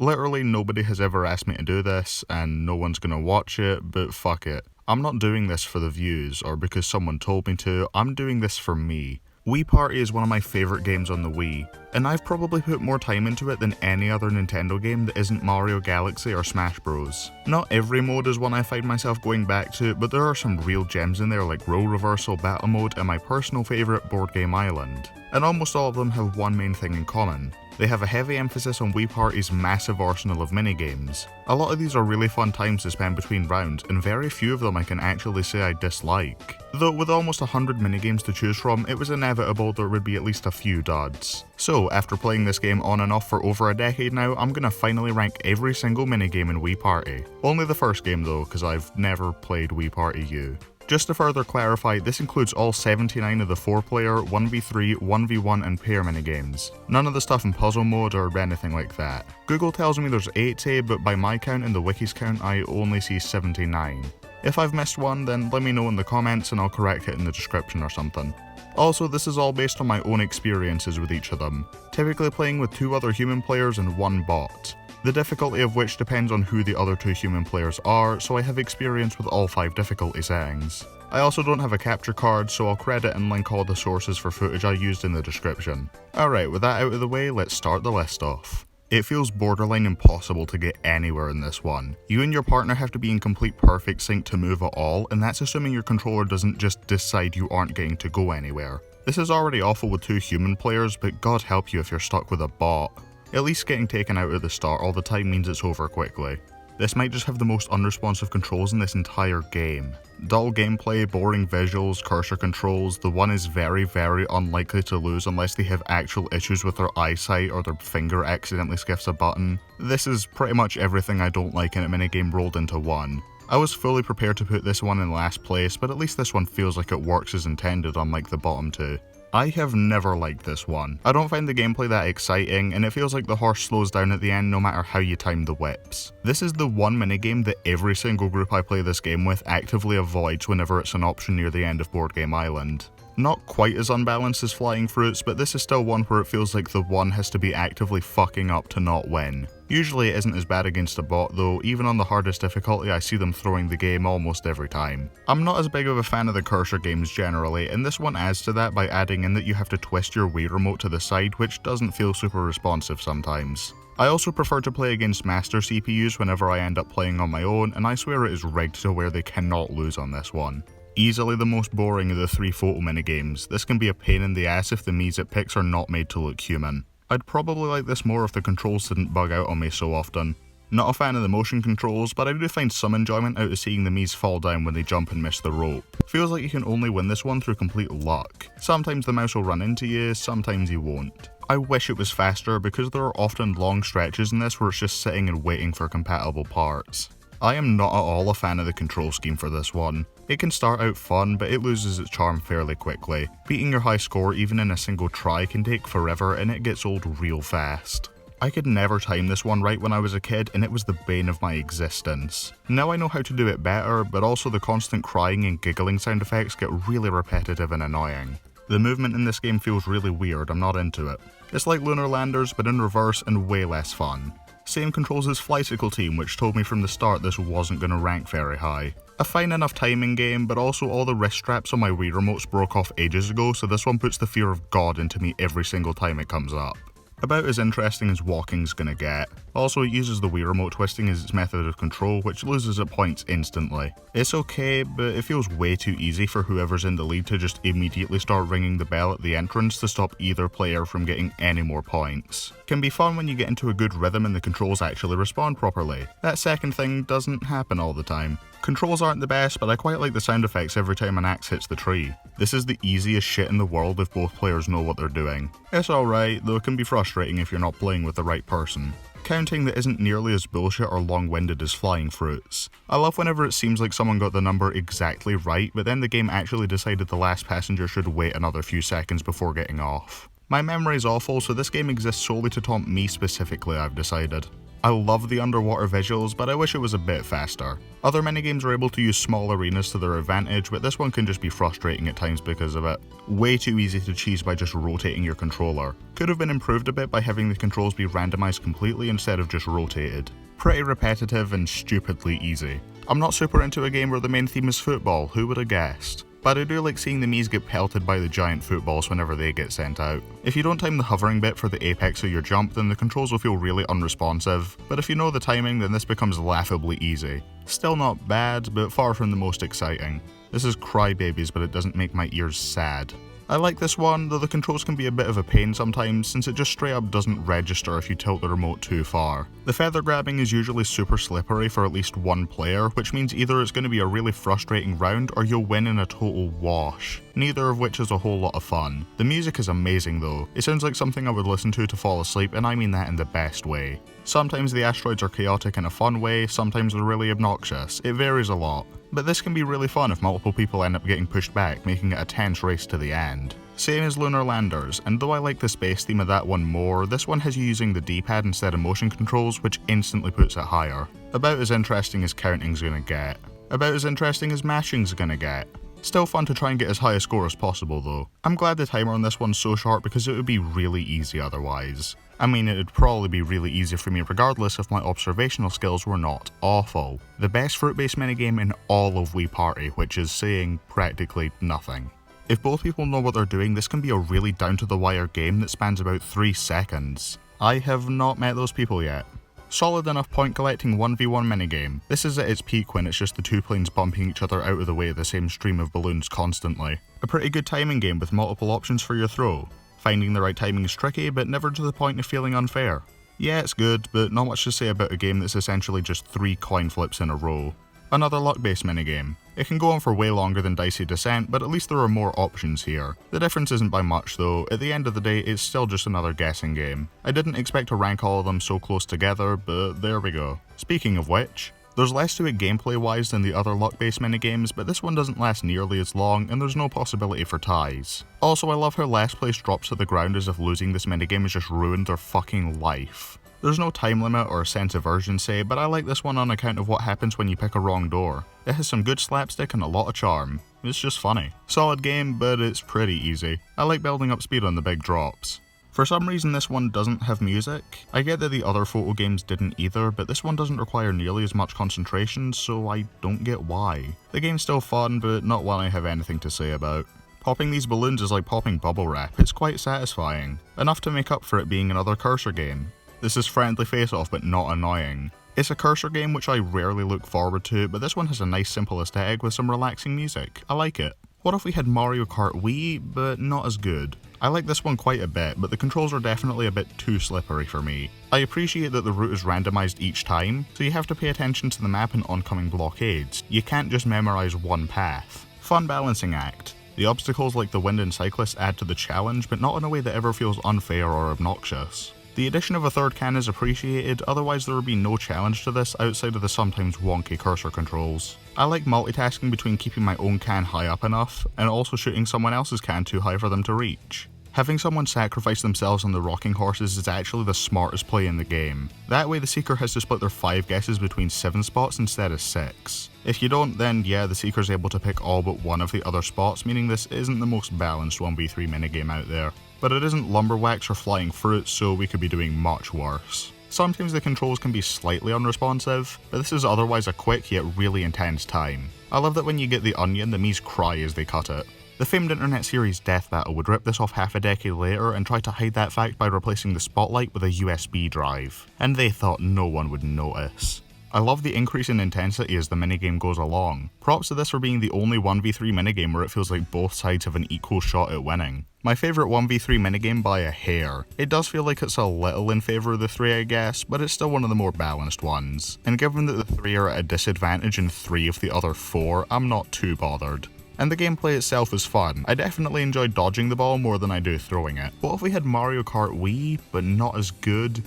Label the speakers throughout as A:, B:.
A: Literally nobody has ever asked me to do this, and no one's gonna watch it, but fuck it. I'm not doing this for the views, or because someone told me to, I'm doing this for me. Wii Party is one of my favourite games on the Wii, and I've probably put more time into it than any other Nintendo game that isn't Mario Galaxy or Smash Bros. Not every mode is one I find myself going back to, but there are some real gems in there like Role Reversal Battle Mode and my personal favourite Board Game Island. And almost all of them have one main thing in common. They have a heavy emphasis on Wii Party's massive arsenal of minigames. A lot of these are really fun times to spend between rounds, and very few of them I can actually say I dislike. Though with almost 100 minigames to choose from, it was inevitable there would be at least a few duds. So after playing this game on and off for over a decade now, I'm gonna finally rank every single minigame in Wii Party. Only the first game though, because I've never played Wii Party U. Just to further clarify, this includes all 79 of the 4-player, 1v3, 1v1 and pair minigames. None of the stuff in puzzle mode or anything like that. Google tells me there's 80, but by my count and the wiki's count I only see 79. If I've missed one, then let me know in the comments and I'll correct it in the description or something. Also, this is all based on my own experiences with each of them, typically playing with 2 other human players and 1 bot. The difficulty of which depends on who the other 2 human players are, so I have experience with all 5 difficulty settings. I also don't have a capture card, so I'll credit and link all the sources for footage I used in the description. Alright, with that out of the way, let's start the list off. It feels borderline impossible to get anywhere in this one. You and your partner have to be in complete perfect sync to move at all, and that's assuming your controller doesn't just decide you aren't getting to go anywhere. This is already awful with 2 human players, but God help you if you're stuck with a bot. At least getting taken out at the start all the time means it's over quickly. This might just have the most unresponsive controls in this entire game. Dull gameplay, boring visuals, cursor controls, the one is very unlikely to lose unless they have actual issues with their eyesight or their finger accidentally skips a button. This is pretty much everything I don't like in a minigame rolled into one. I was fully prepared to put this one in last place, but at least this one feels like it works as intended unlike the bottom 2. I have never liked this one. I don't find the gameplay that exciting, and it feels like the horse slows down at the end no matter how you time the whips. This is the one minigame that every single group I play this game with actively avoids whenever it's an option near the end of Board Game Island. Not quite as unbalanced as Flying Fruits, but this is still one where it feels like the one has to be actively fucking up to not win. Usually it isn't as bad against a bot though, even on the hardest difficulty I see them throwing the game almost every time. I'm not as big of a fan of the cursor games generally, and this one adds to that by adding in that you have to twist your Wii remote to the side, which doesn't feel super responsive sometimes. I also prefer to play against master CPUs whenever I end up playing on my own, and I swear it is rigged to where they cannot lose on this one. Easily the most boring of the 3 photo minigames, this can be a pain in the ass if the Miis it picks are not made to look human. I'd probably like this more if the controls didn't bug out on me so often. Not a fan of the motion controls, but I do find some enjoyment out of seeing the Miis fall down when they jump and miss the rope. Feels like you can only win this one through complete luck. Sometimes the mouse will run into you, sometimes he won't. I wish it was faster because there are often long stretches in this where it's just sitting and waiting for compatible parts. I am not at all a fan of the control scheme for this one. It can start out fun, but it loses its charm fairly quickly. Beating your high score even in a single try can take forever and it gets old real fast. I could never time this one right when I was a kid and it was the bane of my existence. Now I know how to do it better, but also the constant crying and giggling sound effects get really repetitive and annoying. The movement in this game feels really weird, I'm not into it. It's like Lunar Landers but in reverse and way less fun. Same controls as Flysicle Team, which told me from the start this wasn't going to rank very high. A fine enough timing game, but also all the wrist straps on my Wii remotes broke off ages ago, so this one puts the fear of God into me every single time it comes up. About as interesting as walking's gonna get. Also, it uses the Wii remote twisting as its method of control, which loses at points instantly. It's okay, but it feels way too easy for whoever's in the lead to just immediately start ringing the bell at the entrance to stop either player from getting any more points. Can be fun when you get into a good rhythm and the controls actually respond properly. That second thing doesn't happen all the time. Controls aren't the best, but I quite like the sound effects every time an axe hits the tree. This is the easiest shit in the world if both players know what they're doing. It's alright, though it can be frustrating if you're not playing with the right person. Counting that isn't nearly as bullshit or long-winded as Flying Fruits. I love whenever it seems like someone got the number exactly right, but then the game actually decided the last passenger should wait another few seconds before getting off. My memory's awful, so this game exists solely to taunt me specifically, I've decided. I love the underwater visuals, but I wish it was a bit faster. Other minigames are able to use small arenas to their advantage, but this one can just be frustrating at times because of it. Way too easy to cheese by just rotating your controller. Could have been improved a bit by having the controls be randomized completely instead of just rotated. Pretty repetitive and stupidly easy. I'm not super into a game where the main theme is football, who would have guessed? But I do like seeing the Miis get pelted by the giant footballs whenever they get sent out. If you don't time the hovering bit for the apex of your jump, then the controls will feel really unresponsive, but if you know the timing, then this becomes laughably easy. Still not bad, but far from the most exciting. This is Crybabies, but it doesn't make my ears sad. I like this one, though the controls can be a bit of a pain sometimes since it just straight up doesn't register if you tilt the remote too far. The feather grabbing is usually super slippery for at least one player, which means either it's going to be a really frustrating round or you'll win in a total wash. Neither of which is a whole lot of fun. The music is amazing though. It sounds like something I would listen to fall asleep, and I mean that in the best way. Sometimes the asteroids are chaotic in a fun way, sometimes they're really obnoxious. It varies a lot. But this can be really fun if multiple people end up getting pushed back, making it a tense race to the end. Same as Lunar Landers, and though I like the space theme of that one more, this one has you using the D-pad instead of motion controls, which instantly puts it higher. About as interesting as counting's gonna get. About as interesting as mashing's gonna get. Still fun to try and get as high a score as possible though. I'm glad the timer on this one's so short because it would be really easy otherwise. I mean, it would probably be really easy for me regardless if my observational skills were not awful. The best fruit-based minigame in all of Wii Party, which is saying practically nothing. If both people know what they're doing, this can be a really down-to-the-wire game that spans about 3 seconds. I have not met those people yet. Solid enough point collecting 1v1 minigame. This is at its peak when it's just the two planes bumping each other out of the way of the same stream of balloons constantly. A pretty good timing game with multiple options for your throw. Finding the right timing is tricky, but never to the point of feeling unfair. Yeah, it's good, but not much to say about a game that's essentially just 3 coin flips in a row. Another luck-based minigame. It can go on for way longer than Dicey Descent, but at least there are more options here. The difference isn't by much though, at the end of the day it's still just another guessing game. I didn't expect to rank all of them so close together, but there we go. Speaking of which, there's less to it gameplay-wise than the other luck-based minigames, but this one doesn't last nearly as long, and there's no possibility for ties. Also, I love how last place drops to the ground as if losing this minigame has just ruined their fucking life. There's no time limit or a sense of urgency, but I like this one on account of what happens when you pick a wrong door. It has some good slapstick and a lot of charm. It's just funny. Solid game, but it's pretty easy. I like building up speed on the big drops. For some reason this one doesn't have music. I get that the other photo games didn't either, but this one doesn't require nearly as much concentration, so I don't get why. The game's still fun, but not one I have anything to say about. Popping these balloons is like popping bubble wrap. It's quite satisfying. Enough to make up for it being another cursor game. This is friendly face-off but not annoying. It's a cursor game which I rarely look forward to, but this one has a nice simple aesthetic with some relaxing music. I like it. What if we had Mario Kart Wii, but not as good? I like this one quite a bit, but the controls are definitely a bit too slippery for me. I appreciate that the route is randomized each time, so you have to pay attention to the map and oncoming blockades. You can't just memorize one path. Fun balancing act. The obstacles like the wind and cyclists add to the challenge, but not in a way that ever feels unfair or obnoxious. The addition of a third can is appreciated, otherwise there would be no challenge to this outside of the sometimes wonky cursor controls. I like multitasking between keeping my own can high up enough, and also shooting someone else's can too high for them to reach. Having someone sacrifice themselves on the rocking horses is actually the smartest play in the game. That way the Seeker has to split their 5 guesses between 7 spots instead of 6. If you don't, then yeah, the Seeker's able to pick all but one of the other spots, meaning this isn't the most balanced 1v3 minigame out there. But it isn't Lumberwacks or Flying Fruit, so we could be doing much worse. Sometimes the controls can be slightly unresponsive, but this is otherwise a quick yet really intense time. I love that when you get the onion, the Miis cry as they cut it. The famed internet series Death Battle would rip this off half a decade later and try to hide that fact by replacing the spotlight with a USB drive, and they thought no one would notice. I love the increase in intensity as the minigame goes along. Props to this for being the only 1v3 minigame where it feels like both sides have an equal shot at winning. My favourite 1v3 minigame by a hair. It does feel like it's a little in favour of the 3 I guess, but it's still one of the more balanced ones. And given that the 3 are at a disadvantage in 3 of the other 4, I'm not too bothered. And the gameplay itself is fun. I definitely enjoy dodging the ball more than I do throwing it. What if we had Mario Kart Wii, but not as good?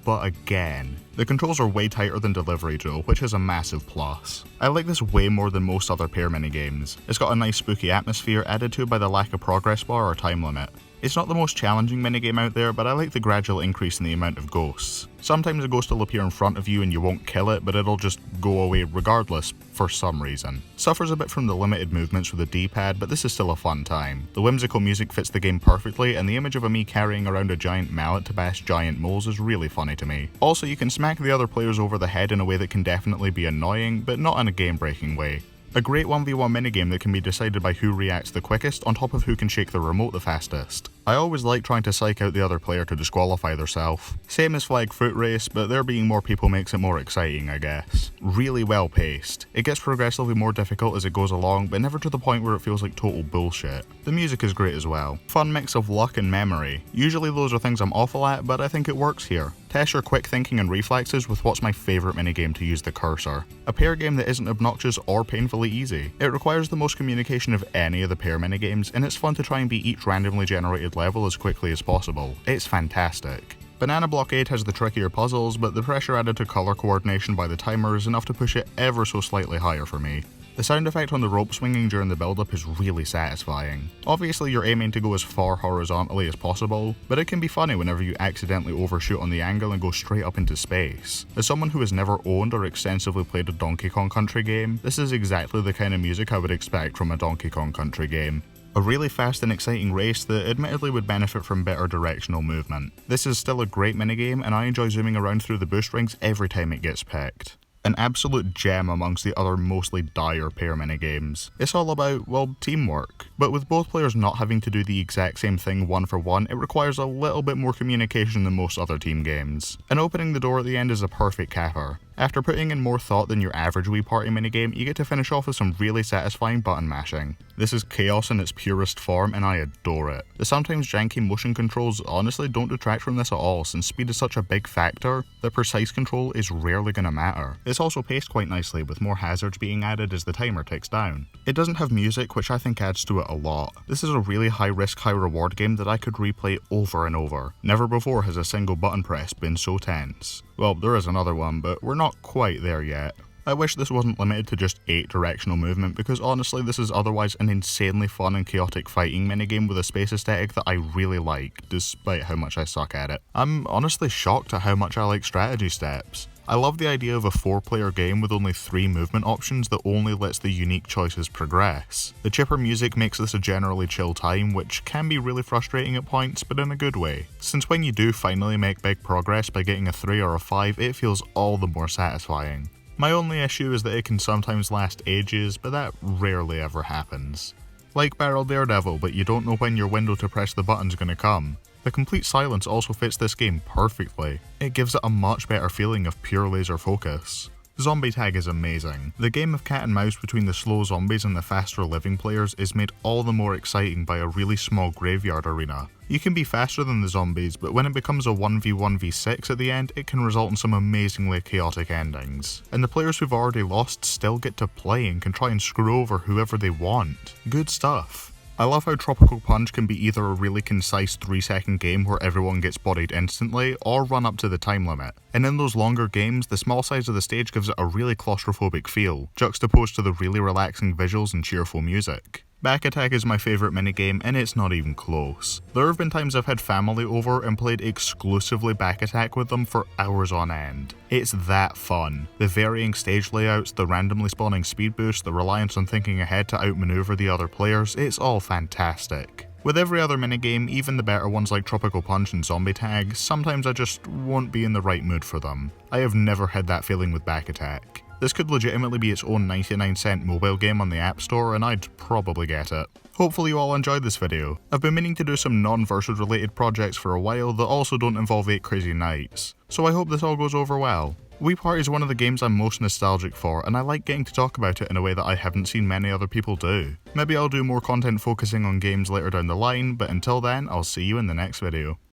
A: But again, the controls are way tighter than Delivery Joe, which is a massive plus. I like this way more than most other pair minigames. It's got a nice spooky atmosphere added to by the lack of progress bar or time limit. It's not the most challenging minigame out there, but I like the gradual increase in the amount of ghosts. Sometimes a ghost will appear in front of you and you won't kill it, but it'll just go away regardless, for some reason. Suffers a bit from the limited movements with the D-pad, but this is still a fun time. The whimsical music fits the game perfectly, and the image of me carrying around a giant mallet to bash giant moles is really funny to me. Also, you can smack the other players over the head in a way that can definitely be annoying, but not in a game-breaking way. A great 1v1 minigame that can be decided by who reacts the quickest on top of who can shake the remote the fastest. I always like trying to psych out the other player to disqualify theirself. Same as Flag Foot Race, but there being more people makes it more exciting, I guess. Really well paced. It gets progressively more difficult as it goes along, but never to the point where it feels like total bullshit. The music is great as well. Fun mix of luck and memory. Usually those are things I'm awful at, but I think it works here. Test your quick thinking and reflexes with what's my favourite minigame to use the cursor. A pair game that isn't obnoxious or painfully easy. It requires the most communication of any of the pair minigames, and it's fun to try and beat each randomly generated level as quickly as possible. It's fantastic. Banana Blockade has the trickier puzzles, but the pressure added to colour coordination by the timer is enough to push it ever so slightly higher for me. The sound effect on the rope swinging during the build-up is really satisfying. Obviously you're aiming to go as far horizontally as possible, but it can be funny whenever you accidentally overshoot on the angle and go straight up into space. As someone who has never owned or extensively played a Donkey Kong Country game, this is exactly the kind of music I would expect from a Donkey Kong Country game. A really fast and exciting race that admittedly would benefit from better directional movement. This is still a great minigame, and I enjoy zooming around through the boost rings every time it gets picked. An absolute gem amongst the other mostly dire pair minigames. It's all about, well, teamwork. But with both players not having to do the exact same thing one for one, it requires a little bit more communication than most other team games. And opening the door at the end is a perfect capper. After putting in more thought than your average Wii Party minigame, you get to finish off with some really satisfying button mashing. This is chaos in its purest form, and I adore it. The sometimes janky motion controls honestly don't detract from this at all, since speed is such a big factor that precise control is rarely gonna matter. It's also paced quite nicely, with more hazards being added as the timer ticks down. It doesn't have music, which I think adds to it a lot. This is a really high risk, high reward game that I could replay over and over. Never before has a single button press been so tense. Well, there is another one, but we're not quite there yet. I wish this wasn't limited to just 8 directional movement, because honestly this is otherwise an insanely fun and chaotic fighting minigame with a space aesthetic that I really like, despite how much I suck at it. I'm honestly shocked at how much I like strategy steps. I love the idea of a 4-player game with only 3 movement options that only lets the unique choices progress. The chipper music makes this a generally chill time, which can be really frustrating at points, but in a good way. Since when you do finally make big progress by getting a 3 or a 5, it feels all the more satisfying. My only issue is that it can sometimes last ages, but that rarely ever happens. Like Barrel Daredevil, but you don't know when your window to press the button's gonna come. The complete silence also fits this game perfectly. It gives it a much better feeling of pure laser focus. Zombie Tag is amazing. The game of cat and mouse between the slow zombies and the faster living players is made all the more exciting by a really small graveyard arena. You can be faster than the zombies, but when it becomes a 1v1v6 at the end, it can result in some amazingly chaotic endings. And the players who've already lost still get to play and can try and screw over whoever they want. Good stuff. I love how Tropical Punch can be either a really concise 3-second game where everyone gets bodied instantly, or run up to the time limit. And in those longer games, the small size of the stage gives it a really claustrophobic feel, juxtaposed to the really relaxing visuals and cheerful music. Back Attack is my favourite minigame, and it's not even close. There have been times I've had family over and played exclusively Back Attack with them for hours on end. It's that fun. The varying stage layouts, the randomly spawning speed boost, the reliance on thinking ahead to outmaneuver the other players, it's all fantastic. With every other minigame, even the better ones like Tropical Punch and Zombie Tag, sometimes I just won't be in the right mood for them. I have never had that feeling with Back Attack. This could legitimately be its own 99-cent mobile game on the App Store, and I'd probably get it. Hopefully you all enjoyed this video. I've been meaning to do some non-Versus related projects for a while that also don't involve 8 crazy nights, so I hope this all goes over well. Wii Party is one of the games I'm most nostalgic for, and I like getting to talk about it in a way that I haven't seen many other people do. Maybe I'll do more content focusing on games later down the line, but until then, I'll see you in the next video.